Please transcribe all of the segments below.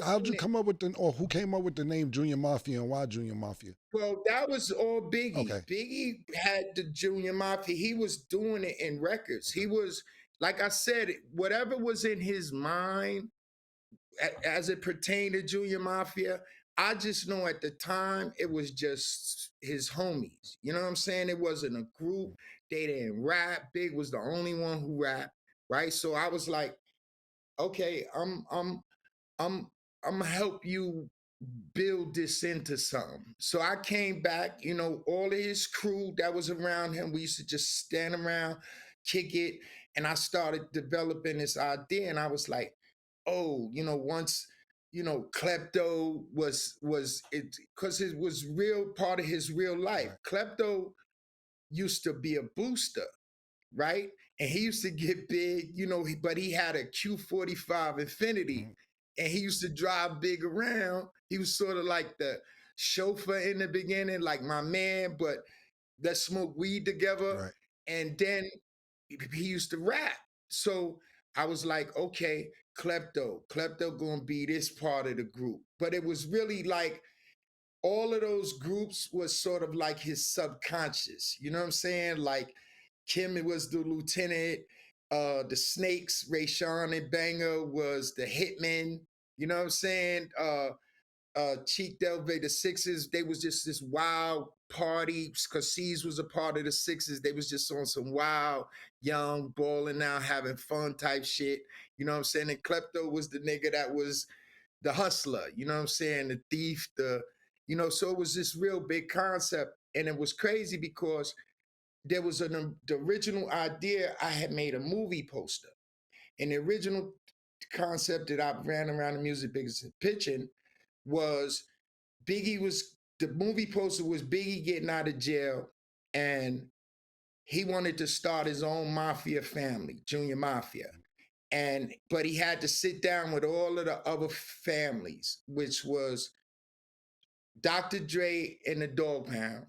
How'd you come up with the, or who came up with the name Junior Mafia and why Junior Mafia? Well, that was all Biggie. Okay. Biggie had the Junior Mafia. He was doing it in records. Okay. He was, like I said, whatever was in his mind as it pertained to Junior Mafia, I just know at the time it was just his homies. You know what I'm saying? It wasn't a group. They didn't rap. Big was the only one who rapped, right? So I was like, okay, I'm I'm gonna help you build this into something. So I came back, you know, all of his crew that was around him, we used to just stand around, kick it, and I started developing this idea. And I was like, oh, you know, once, you know, Klepto was it because it was real part of his real life. Right. Klepto used to be a booster, right? And he used to get big, you know, but he had a Q45 Infinity Mhm. and he used to drive Big around. He was sort of like the chauffeur in the beginning, like my man, but let's smoke weed together. Right. And then he used to rap. So I was like, okay, Klepto gonna be this part of the group. But it was really like all of those groups was sort of like his subconscious. You know what I'm saying? Like Kim was the lieutenant, the Snakes, Ray Sean and Banger was the hitman. You know what I'm saying? Cheek Delvey, the Sixes, they was just this wild party because C's was a part of the Sixes. They was just on some wild, young, balling out, having fun type shit. You know what I'm saying? And Klepto was the nigga that was the hustler, you know what I'm saying? The thief, you know, so it was this real big concept. And it was crazy because there was the original idea. I had made a movie poster. And the original concept that I ran around the music business pitching was the movie poster was Biggie getting out of jail and he wanted to start his own mafia family, Junior Mafia. And but he had to sit down with all of the other families, which was Dr. Dre and the Dog Pound,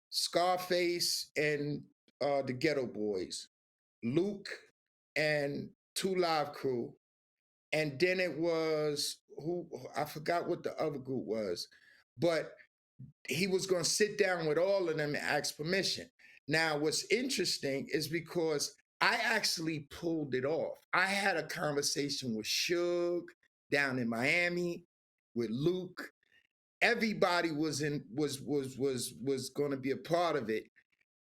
Scarface and the Ghetto Boys, Luke and Two Live Crew, and then it was who I forgot what the other group was, but he was going to sit down with all of them and ask permission. Now, what's interesting is because I actually pulled it off. I had a conversation with Suge down in Miami, with Luke. Everybody was going to be a part of it,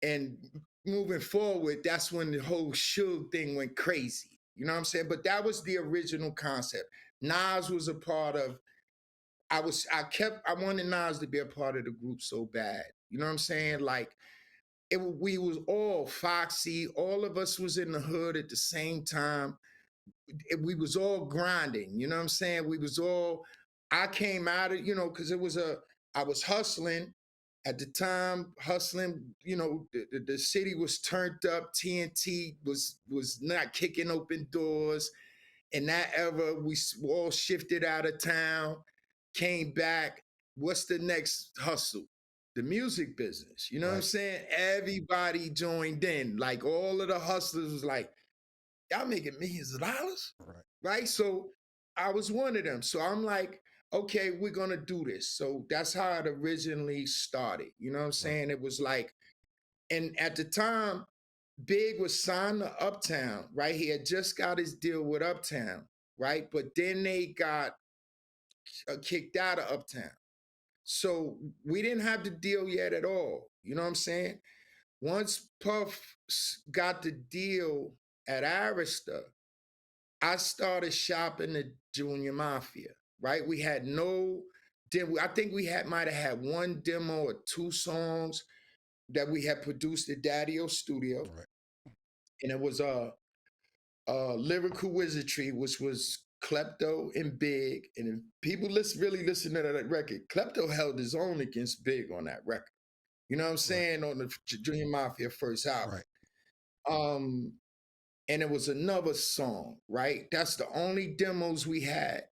and moving forward, that's when the whole Suge thing went crazy. You know what I'm saying? But that was the original concept. Nas was a part of I wanted Nas to be a part of the group so bad. You know what I'm saying? Like we was all Foxy, all of us was in the hood at the same time. We was all grinding, you know what I'm saying? We was all I came out of, you know, because I was hustling at the time, hustling, you know, the city was turned up, TNT was not kicking open doors. In that era, we all shifted out of town, came back. What's the next hustle? The music business. You know what I'm Right. saying? Everybody joined in. Like all of the hustlers was like, y'all making millions of dollars, Right. right? So I was one of them. So I'm like, okay, we're gonna do this. So that's how it originally started. You know what I'm Right. saying? It was like, and at the time, Big was signed to Uptown, right? He had just got his deal with Uptown, right? But then they got kicked out of Uptown. So we didn't have the deal yet at all. You know what I'm saying? Once Puff got the deal at Arista, I started shopping the Junior Mafia, right? We had no demo. I think we might have had one demo or two songs that we had produced at Daddy O Studio. Right. And it was Lyrical Wizardry, which was Klepto and Big. And if people really listen to that record, Klepto held his own against Big on that record. You know what I'm Right. saying? On the Junior Mafia first album. Right. Um, and it was another song, right? That's the only demos we had.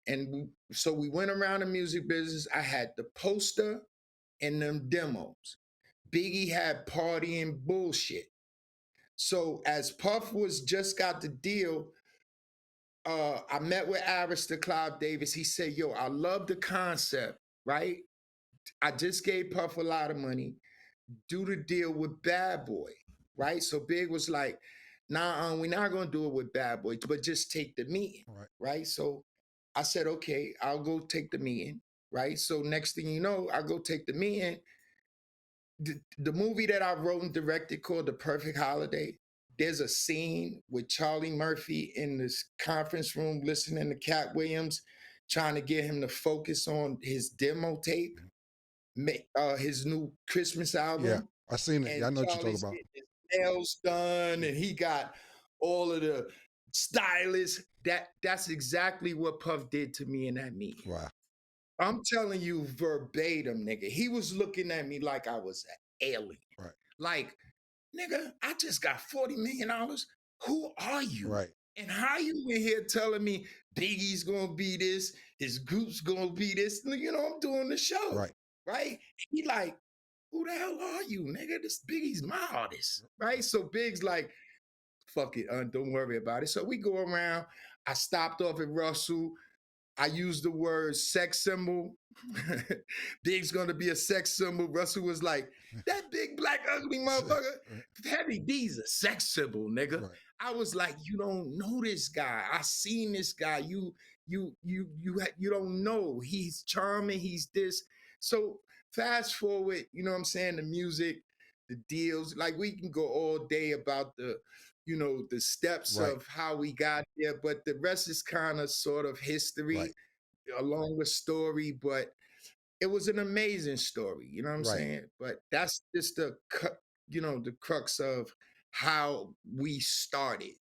So we went around the music business. I had the poster and them demos. Biggie had Party and Bullshit. So as Puff was just got the deal, I met with Arista Clive Davis. He said, yo, I love the concept, right? I just gave Puff a lot of money. Do the deal with Bad Boy, right? So Big was like, nah, we're not gonna do it with Bad Boy, but just take the meeting, Right. right? So I said, okay, I'll go take the meeting, right? So next thing you know, I go take the meeting. The movie that I wrote and directed called The Perfect Holiday, there's a scene with Charlie Murphy in this conference room listening to Cat Williams, trying to get him to focus on his demo tape, his new Christmas Yeah, album. I seen it. Yeah, And I know what you're talking Charlie's about. getting his nails done, and he got all of the stylists. That's exactly what Puff did to me in that meeting. Wow. I'm telling you verbatim, nigga. He was looking at me like I was an alien. Right. Like, nigga, I just got $40 million. Who are you? Right. And how you in here telling me Biggie's gonna be this, his group's gonna be this? You know, I'm doing the show. Right. Right? He like, who the hell are you, nigga? This Biggie's my artist. Right? So Big's like, fuck it, don't worry about it. So we go around. I stopped off at Russell. I used the word sex symbol. Big's gonna be a sex symbol. Russell was like, that big black ugly motherfucker. Heavy D's a sex symbol, nigga. Right. I was like, you don't know this guy. I seen this guy. You don't know. He's charming. He's this. So fast forward, you know what I'm saying? The music, the deals. Like we can go all day about the steps Right. of how we got there, but the rest is kind of sort of history, Right. a longer story, but it was an amazing story, you know what I'm Right. saying? But that's just the crux of how we started.